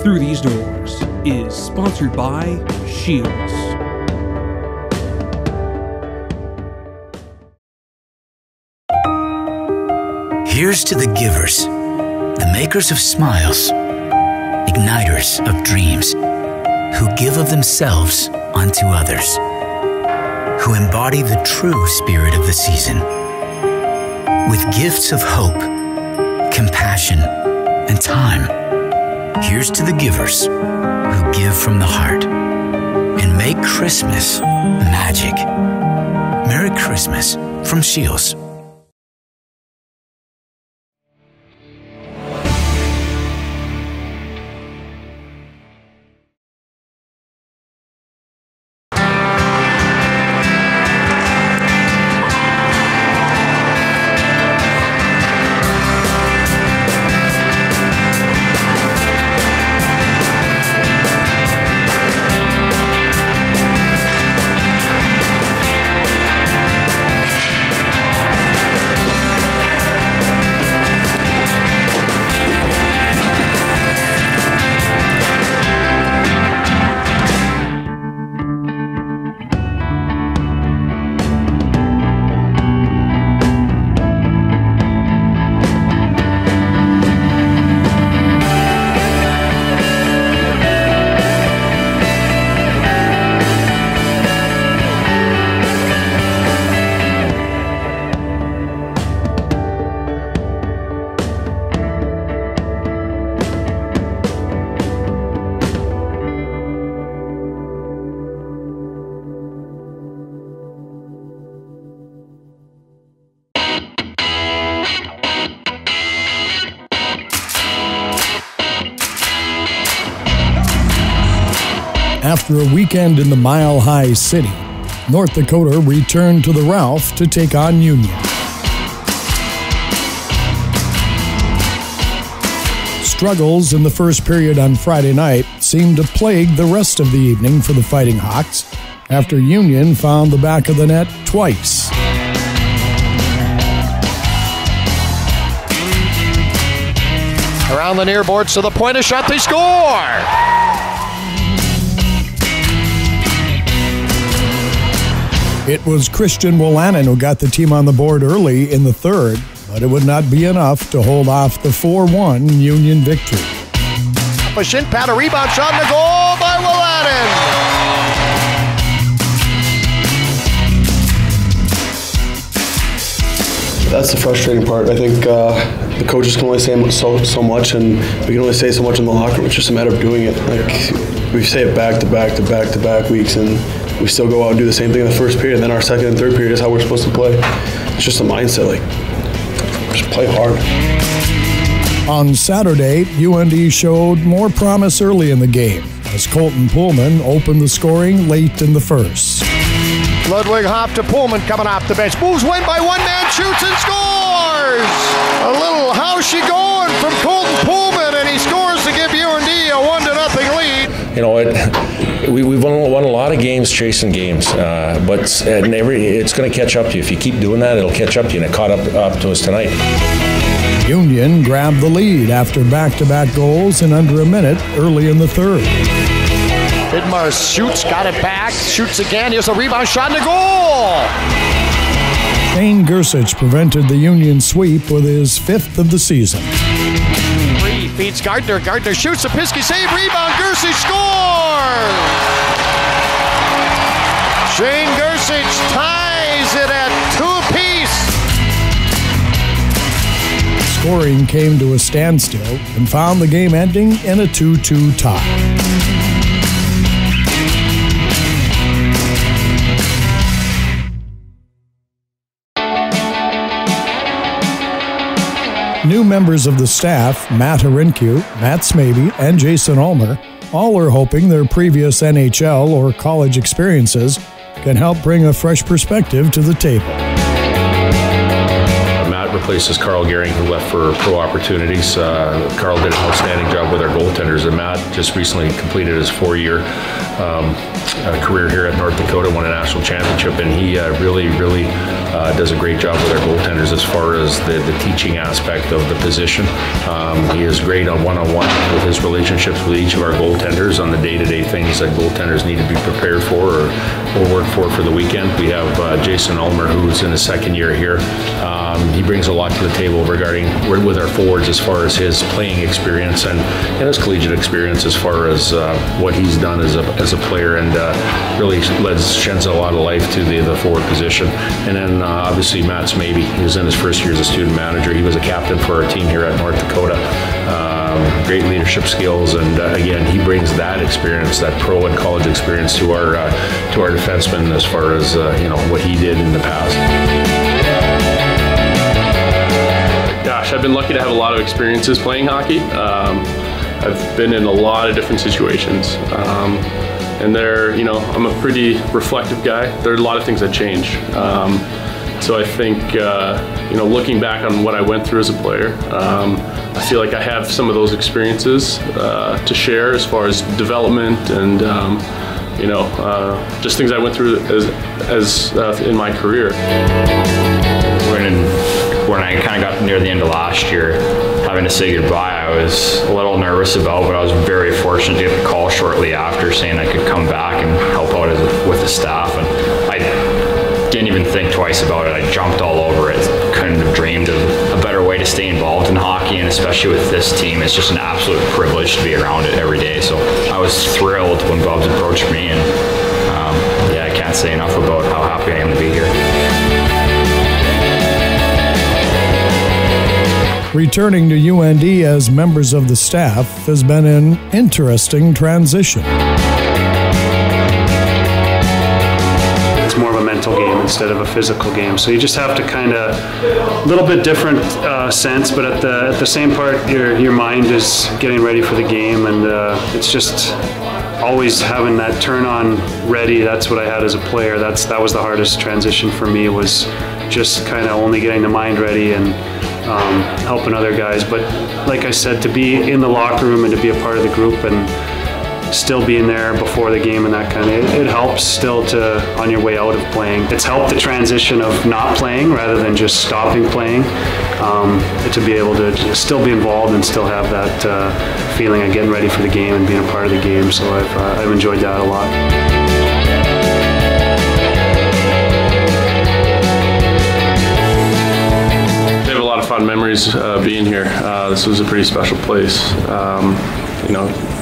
Through These Doors is sponsored by Shields. Here's to the givers, the makers of smiles, igniters of dreams, who give of themselves unto others, who embody the true spirit of the season, with gifts of hope, compassion, and time. Here's to the givers who give from the heart and make Christmas magic. Merry Christmas from Shields. After a weekend in the Mile High City, North Dakota returned to the Ralph to take on Union. Struggles in the first period on Friday night seemed to plague the rest of the evening for the Fighting Hawks after Union found the back of the net twice. Around the near boards to the point, a shot, they score! It was Christian Wolanin who got the team on the board early in the third, but it would not be enough to hold off the 4-1 Union victory. A shin pad, a rebound shot, and a goal by Wolanin! That's the frustrating part. I think the coaches can only say so much, and we can only say so much in the locker room. It's just a matter of doing it. Like, we say it back to back to back to back weeks, and we still go out and do the same thing in the first period. And then our second and third period is how we're supposed to play. It's just a mindset, like, just play hard. On Saturday, UND showed more promise early in the game as Colton Pullman opened the scoring late in the first. Ludwig Hoff to Pullman coming off the bench. Moves win by one man, shoots and scores! A little how's she going from Colton Pullman, and he scores to give UND a 1-0 lead. You know, we've won a lot of games chasing games, but it's going to catch up to you. If you keep doing that, it'll catch up to you, and it caught up to us tonight. Union grabbed the lead after back-to-back goals in under a minute early in the third. Vidmar shoots, got it back, shoots again. Here's a rebound shot and a goal! Shane Gersich prevented the Union sweep with his 5th of the season. Free feeds Gardner. Gardner shoots, a Pisky save, rebound, Gersich scores! Shane Gersich ties it at 2 apiece. Scoring came to a standstill and found the game ending in a 2-2 tie. New members of the staff, Matt Harinkyu, Matt Smaby, and Jason Ulmer, all are hoping their previous NHL or college experiences can help bring a fresh perspective to the table. Matt replaces Carl Gehring, who left for pro opportunities. Carl did an outstanding job with our goaltenders, and Matt just recently completed his 4-year career here at North Dakota, won a national championship, and he really does a great job with our goaltenders as far as the teaching aspect of the position. He is great on one-on-one with his relationships with each of our goaltenders on the day-to-day things that goaltenders need to be prepared for or work for the weekend. We have Jason Ulmer, who's in his 2nd year here. He brings a lot to the table regarding with our forwards as far as his playing experience and his collegiate experience as far as what he's done as a player, and really sheds a lot of life to the forward position. And then obviously Matt Smaby, he was in his 1st year as a student manager. He was a captain for our team here at North Dakota. Great leadership skills, and again, he brings that experience, that pro and college experience, to our defensemen as far as what he did in the past. Gosh, I've been lucky to have a lot of experiences playing hockey. I've been in a lot of different situations, and I'm a pretty reflective guy. There are a lot of things that change. So I think, looking back on what I went through as a player, I feel like I have some of those experiences to share as far as development and, just things I went through as in my career. When I kind of got near the end of last year, having to say goodbye, I was a little nervous about, but I was very fortunate to get the call shortly after saying I could come back and help out with the staff. And I didn't even think twice about it. I jumped all over it. Couldn't have dreamed of a better way to stay involved in hockey, and especially with this team, it's just an absolute privilege to be around it every day. So I was thrilled when Bubs approached me, and I can't say enough about how happy I am to be here. Returning to UND as members of the staff has been an interesting transition. It's more of a mental game instead of a physical game, so you just have to kind of a little bit different sense, but at the same part, your mind is getting ready for the game, and it's just always having that turn on ready. That's what I had as a player. That was the hardest transition for me, was just kind of only getting the mind ready and helping other guys. But like I said, to be in the locker room and to be a part of the group and still being there before the game and that kind of, it helps still to, on your way out of playing. It's helped the transition of not playing rather than just stopping playing, to be able to still be involved and still have that feeling of getting ready for the game and being a part of the game. So I've enjoyed that a lot. Fun memories being here. This was a pretty special place.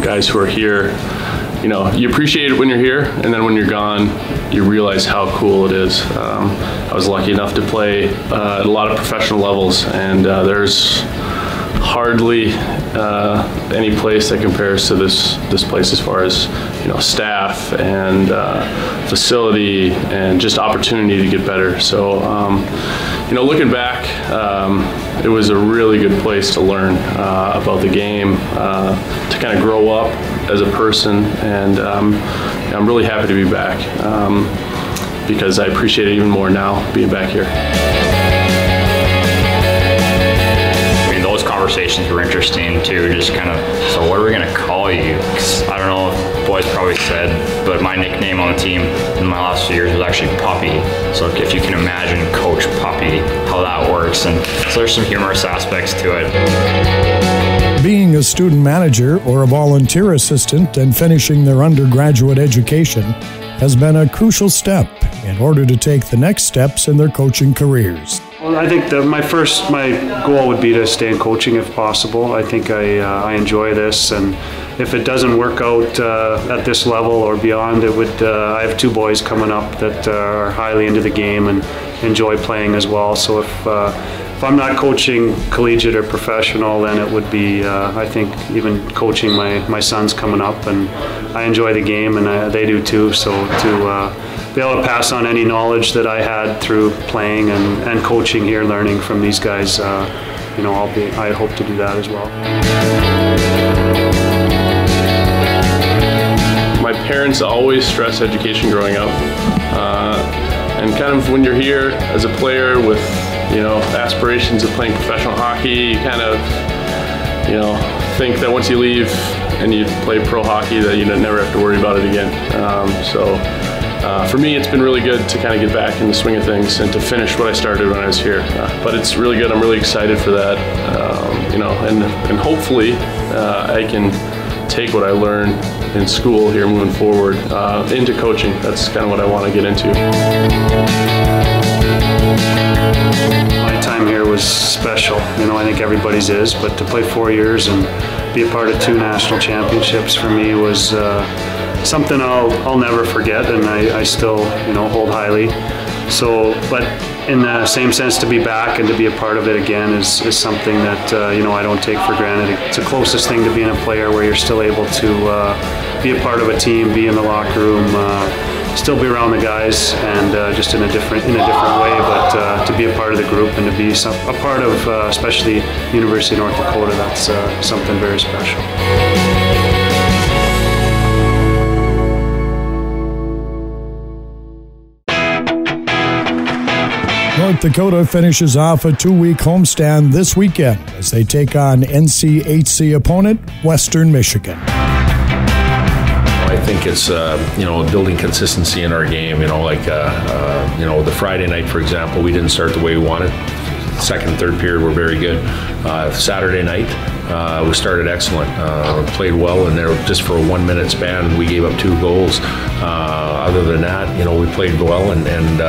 Guys who are here, you appreciate it when you're here, and then when you're gone, you realize how cool it is. I was lucky enough to play at a lot of professional levels, and there's hardly any place that compares to this place as far as staff and facility and just opportunity to get better. So looking back, it was a really good place to learn about the game, to kind of grow up as a person, and I'm really happy to be back because I appreciate it even more now being back here. Conversations were interesting too, just kind of, so what are we going to call you? 'Cause I don't know if boys probably said, but my nickname on the team in my last few years was actually Puppy. So if you can imagine Coach Puppy, how that works, and so there's some humorous aspects to it. Being a student manager or a volunteer assistant and finishing their undergraduate education has been a crucial step in order to take the next steps in their coaching careers. Well, I think my goal would be to stay in coaching if possible. I think I enjoy this, and if it doesn't work out at this level or beyond, it would. I have 2 boys coming up that are highly into the game and enjoy playing as well. So if I'm not coaching collegiate or professional, then it would be, I think, even coaching my sons coming up, and I enjoy the game, and they do too. So to be able to pass on any knowledge that I had through playing and coaching here, learning from these guys, I hope to do that as well. My parents always stressed education growing up, and kind of when you're here as a player with aspirations of playing professional hockey. You kind of, think that once you leave and you play pro hockey that you never have to worry about it again. For me, it's been really good to kind of get back in the swing of things and to finish what I started when I was here. But it's really good. I'm really excited for that. And hopefully I can take what I learned in school here moving forward into coaching. That's kind of what I want to get into. My time here was special. I think everybody's is, but to play 4 years and be a part of 2 national championships for me was something I'll never forget, and I still hold highly. So, but in the same sense, to be back and to be a part of it again is something that I don't take for granted. It's the closest thing to being a player, where you're still able to be a part of a team, be in the locker room, still be around the guys, and just in a different way. But to be a part of the group and to be a part of, especially University of North Dakota, that's something very special. North Dakota finishes off a 2-week homestand this weekend as they take on NCHC opponent Western Michigan. I think it's building consistency in our game. The Friday night, for example, we didn't start the way we wanted. Second, third period were very good. Saturday night, we started excellent, played well, and there just for a 1-minute span we gave up 2 goals. Other than that, we played well, and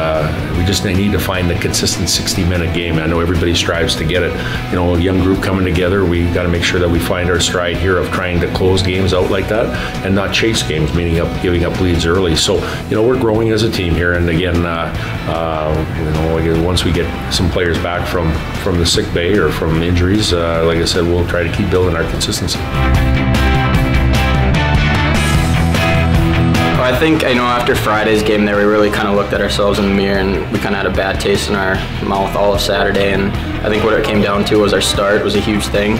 we just need to find the consistent 60-minute game. I know everybody strives to get it. A young group coming together, we got to make sure that we find our stride here of trying to close games out like that and not chase games, meaning giving up leads early. So, we're growing as a team here, and again, once we get some players back from the sick bay or from injuries, like I said, we'll try to keep building our consistency. I think, after Friday's game there, we really kind of looked at ourselves in the mirror, and we kind of had a bad taste in our mouth all of Saturday, and I think what it came down to was our start was a huge thing.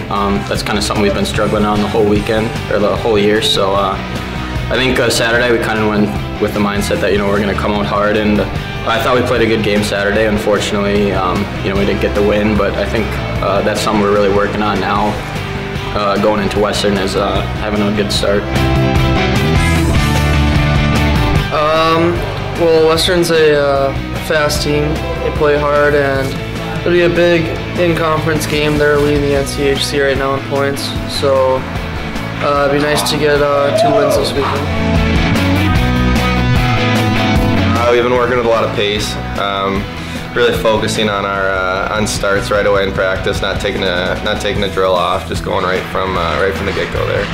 That's kind of something we've been struggling on the whole weekend, or the whole year, so I think Saturday we kind of went with the mindset that, we're going to come out hard, and I thought we played a good game Saturday. Unfortunately, we didn't get the win, but I think that's something we're really working on now. Going into Western is having a good start. Well, Western's a fast team. They play hard, and it'll be a big in-conference game. They're leading the NCHC right now in points, so it'd be nice to get 2 wins this weekend. We've been working with a lot of pace, really focusing on our on starts right away in practice, not taking a drill off, just going right from the get-go there.